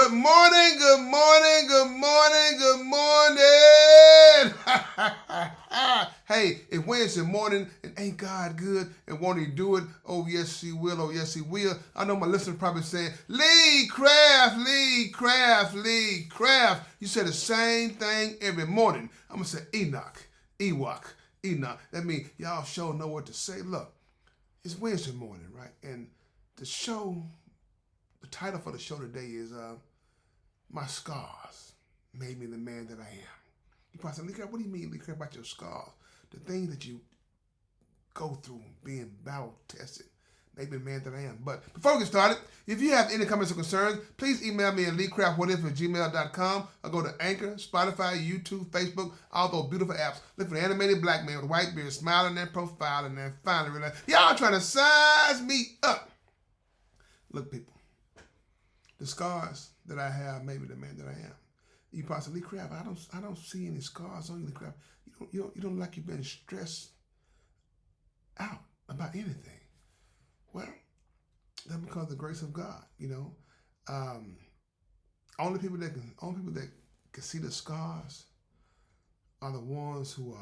Good morning, good morning, good morning, good morning. Hey, it's Wednesday morning, and ain't God good? And won't He do it? Oh, yes, He will. Oh, yes, He will. I know my listeners probably saying, Lee Craft, Lee Craft, Lee Craft. You say the same thing every morning. I'm going to say Enoch, Ewok, Enoch. That means y'all sure know what to say. Look, it's Wednesday morning, right? And the title for the show today is My Scars Made Me the Man That I Am. You probably say, Lee Craft, what do you mean, Lee Craft, about your scars? The things that you go through being battle tested made me the man that I am. But before we get started, if you have any comments or concerns, please email me at leecraftwhatif@gmail.com or go to Anchor, Spotify, YouTube, Facebook, all those beautiful apps. Look for the animated black man with a white beard smiling their profile and then finally realize, y'all trying to size me up. Look, people, the scars that I have made me the man that I am. You probably say, Lee Craft, I don't see any scars on you, Lee Craft. You don't look like you've been stressed out about anything. Well, that's because of the grace of God. Only people that can see the scars are the ones who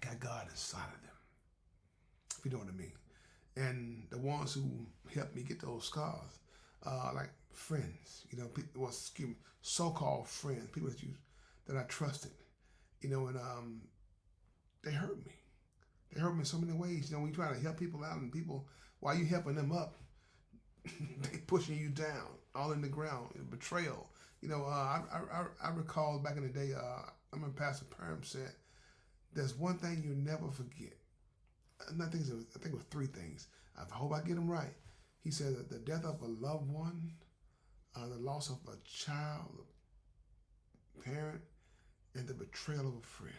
got God inside of them. If you know what I mean. And the ones who helped me get those scars, like friends, so-called friends, people that I trusted, and they hurt me. They hurt me in so many ways. When you try to help people out, and people, while you helping them up, they pushing you down, all in the ground, betrayal. I recall back in the day, I remember Pastor Perm said, "There's one thing you'll never forget." I think it was three things. I hope I get them right. He said that the death of a loved one, the loss of a child, a parent, and the betrayal of a friend.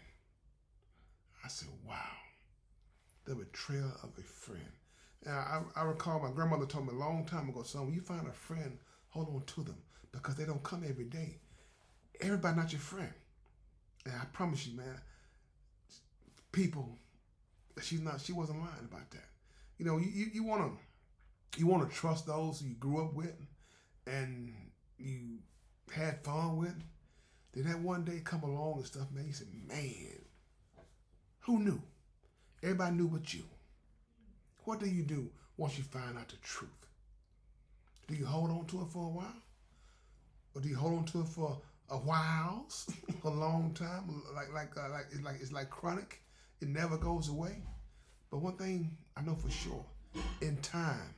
I said, wow. The betrayal of a friend. Now, I recall my grandmother told me a long time ago, son, when you find a friend, hold on to them because they don't come every day. Everybody not your friend. And I promise you, man, people, she wasn't lying about that. You want to trust those you grew up with and you had fun with. Then that one day come along and stuff, man, you said, man, who knew? Everybody knew but you. What do you do once you find out the truth? Do you hold on to it for a while? Or do you hold on to it for a while, a long time, it's like chronic? It never goes away. But one thing I know for sure, in time,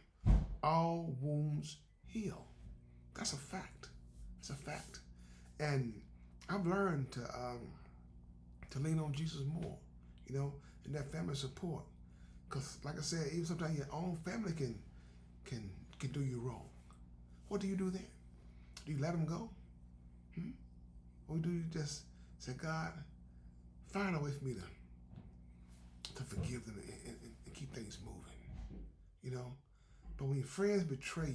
all wounds heal. That's a fact. It's a fact. And I've learned to lean on Jesus more, and that family support. Because, like I said, even sometimes your own family can do you wrong. What do you do then? Do you let them go? Or do you just say, God, find a way for me to forgive them and keep things moving? But when your friends betray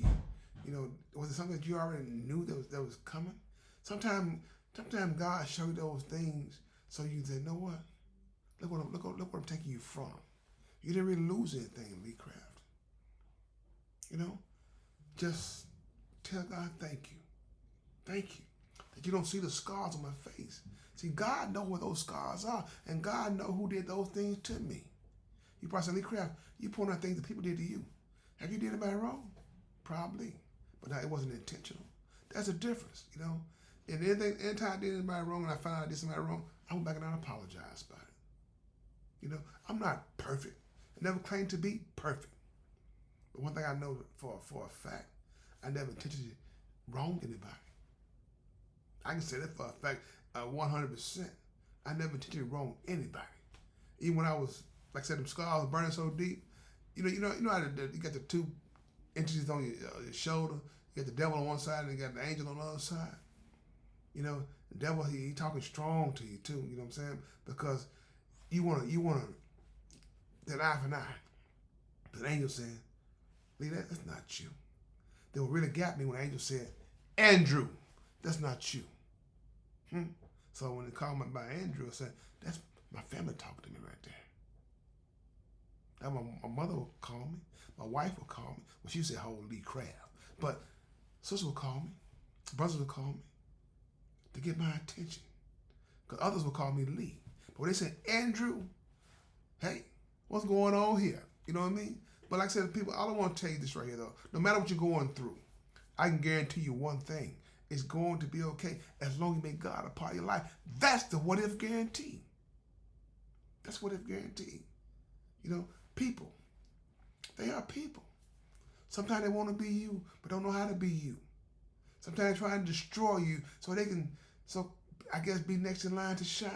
you, was it something that you already knew that was coming? Sometimes God show you those things so you say, you know what? Look what I'm taking you from. You didn't really lose anything, Lee Craft. Just tell God thank you. Thank you. That you don't see the scars on my face. See, God knows where those scars are, and God knows who did those things to me. You probably say, Lee Craft, you point out things that people did to you. Have you did anybody wrong? Probably. But it wasn't intentional. That's a difference, And anytime I did anybody wrong and I found out I did somebody wrong, I went back and I apologized about it. I'm not perfect. I never claimed to be perfect. But one thing I know for a fact, I never intentionally wronged anybody. I can say that for a fact, 100%. I never intentionally wronged anybody. Even when I was, like I said, them scars burning so deep. You know how you got the two entities on your shoulder. You got the devil on one side and you got the angel on the other side. The devil, he talking strong to you too. You know what I'm saying? Because you want that eye for an eye. But the angel saying, Lee, that's not you. They what really got me when the angel said, Andrew, that's not you. So when they called me by Andrew, I said, that's my family talking to me right there. That my mother would call me. My wife would call me. Well, she said, "Holy Craft." But sister would call me. Brothers would call me to get my attention. Because others would call me Lee. But when they said, Andrew, hey, what's going on here? You know what I mean? But like I said, people, I don't want to tell you this right here, though. No matter what you're going through, I can guarantee you one thing. It's going to be okay as long as you make God a part of your life. That's the what-if guarantee. That's what-if guarantee. You know, people, they are people. Sometimes they want to be you, but don't know how to be you. Sometimes they're trying to destroy you so they can, I guess, be next in line to shine.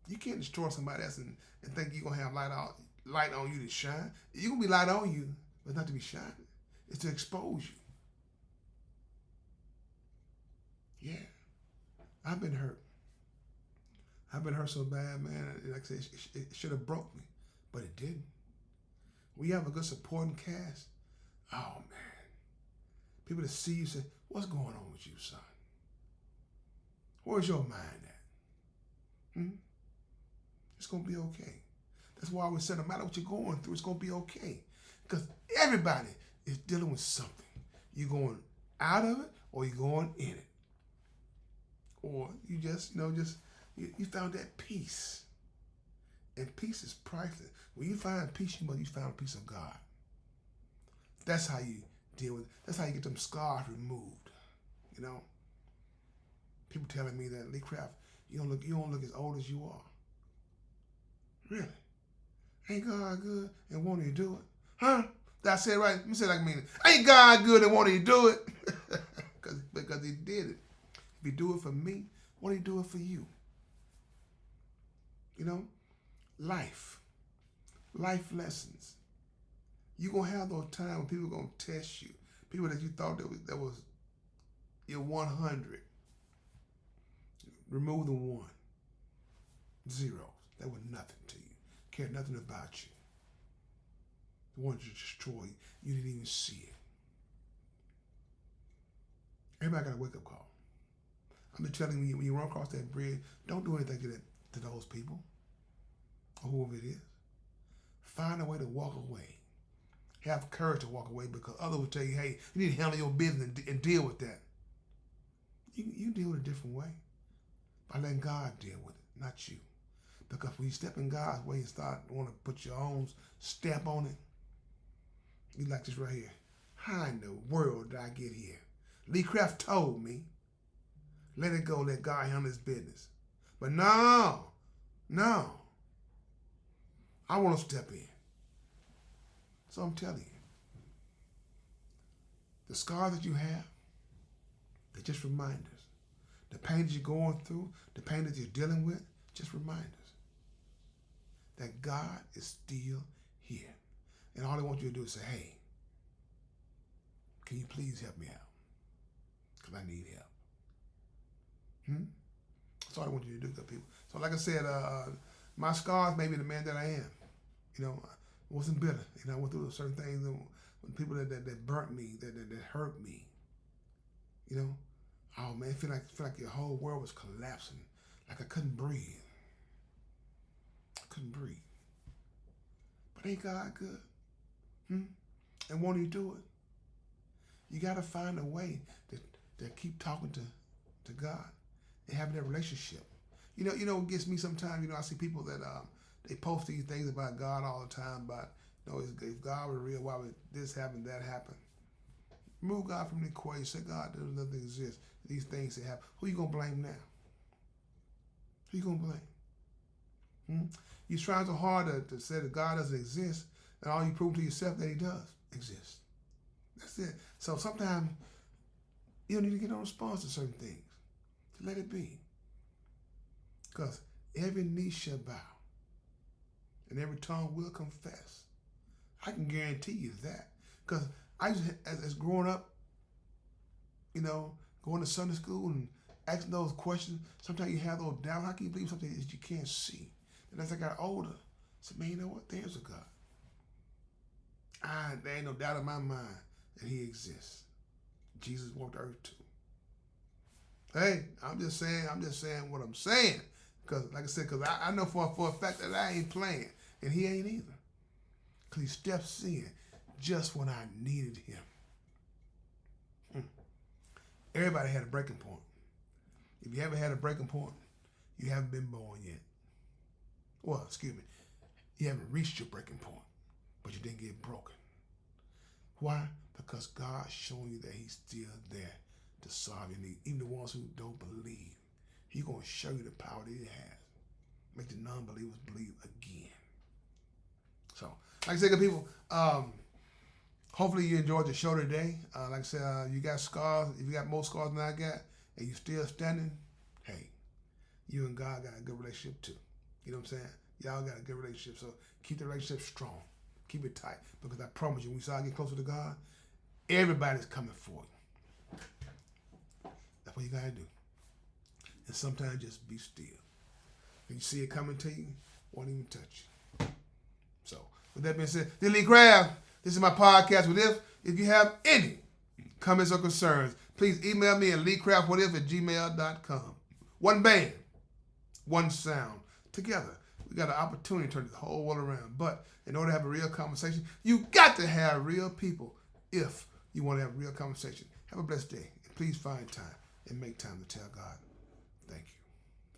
You can't destroy somebody else and think you're going to have light on you to shine. You're going to be light on you, but not to be shining. It's to expose you. Yeah. I've been hurt. I've been hurt so bad, man. Like I said, it should have broke me, but it didn't. We have a good supporting cast. Oh, man. People that see you say, what's going on with you, son? Where's your mind at? It's going to be okay. That's why I always say, no matter what you're going through, it's going to be okay. Because everybody is dealing with something. You're going out of it or you're going in it. Or you just, you found that peace. And peace is priceless. When you find peace, you found a piece of God. That's how you deal with it. That's how you get them scars removed. You know? People telling me that, Lee Craft, you don't look as old as you are. Really? Ain't God good and won't he do it? Huh? Did I say it right? Let me say it like I mean it. Ain't God good and won't he do it? because he did it. If he do it for me, won't he do it for you? You know? Life lessons. You're going to have those times when people are going to test you. People that you thought that was your 100. Remove the 1. Zeros. That was nothing to you. Cared nothing about you. They wanted to destroy you. You didn't even see it. Everybody got a wake-up call. I'm just telling you, when you run across that bridge, don't do anything to those people or whoever it is. Find a way to walk away. Have courage to walk away because others will tell you, hey, you need to handle your business and deal with that. You deal with it a different way by letting God deal with it, not you. Because when you step in God's way and start want to put your own stamp on it, you like this right here. How in the world did I get here? Lee Craft told me, let it go, let God handle his business. But no. I want to step in. So I'm telling you, the scars that you have, they're just reminders. The pain that you're going through, the pain that you're dealing with, just reminders that God is still here. And all I want you to do is say, hey, can you please help me out? Because I need help. That's all I want you to do, good people. So like I said, my scars made me the man that I am. You know, I wasn't bitter. You know, I went through certain things when people that burnt me, that hurt me. You know, oh man, I feel like your whole world was collapsing. Like I couldn't breathe. But ain't God good? And won't he do it? You got to find a way to keep talking to God and having that relationship. You know what gets me sometimes, I see people that they post these things about God all the time, about, if God were real, why would this happen, that happen? Remove God from the equation. Say, God doesn't exist. These things that happen. Who you going to blame now? Who you going to blame? You're trying so hard to say that God doesn't exist, and all you prove to yourself that he does exist. That's it. So sometimes you don't need to get no response to certain things. Let it be. Because every knee shall bow and every tongue will confess. I can guarantee you that. Because I used to, as growing up, going to Sunday school and asking those questions, sometimes you have those doubts. How can you believe something that you can't see? And as I got older, I said, man, you know what? There's a God. There ain't no doubt in my mind that he exists. Jesus walked the earth too. Hey, I'm just saying what I'm saying. Because, like I said, I know for a fact that I ain't playing. And he ain't either. Because he steps in just when I needed him. Everybody had a breaking point. If you haven't had a breaking point, you haven't been born yet. Well, excuse me. You haven't reached your breaking point, but you didn't get broken. Why? Because God's showing you that he's still there to solve your need. Even the ones who don't believe, he's going to show you the power that he has. Make the non-believers believe again. So, like I said, good people, hopefully you enjoyed the show today. Like I said, you got scars. If you got more scars than I got, and you still standing, hey, you and God got a good relationship too. You know what I'm saying? Y'all got a good relationship. So keep the relationship strong. Keep it tight. Because I promise you, when you start getting closer to God, everybody's coming for you. That's what you got to do. And sometimes just be still. When you see it coming to you, won't even touch you. So, with that being said, this is Lee Craft. This is my podcast. If you have any comments or concerns, please email me at leecraftwhatif@gmail.com. One band, one sound. Together, we got an opportunity to turn the whole world around. But in order to have a real conversation, you got to have real people if you want to have a real conversation. Have a blessed day. And please find time and make time to tell God thank you.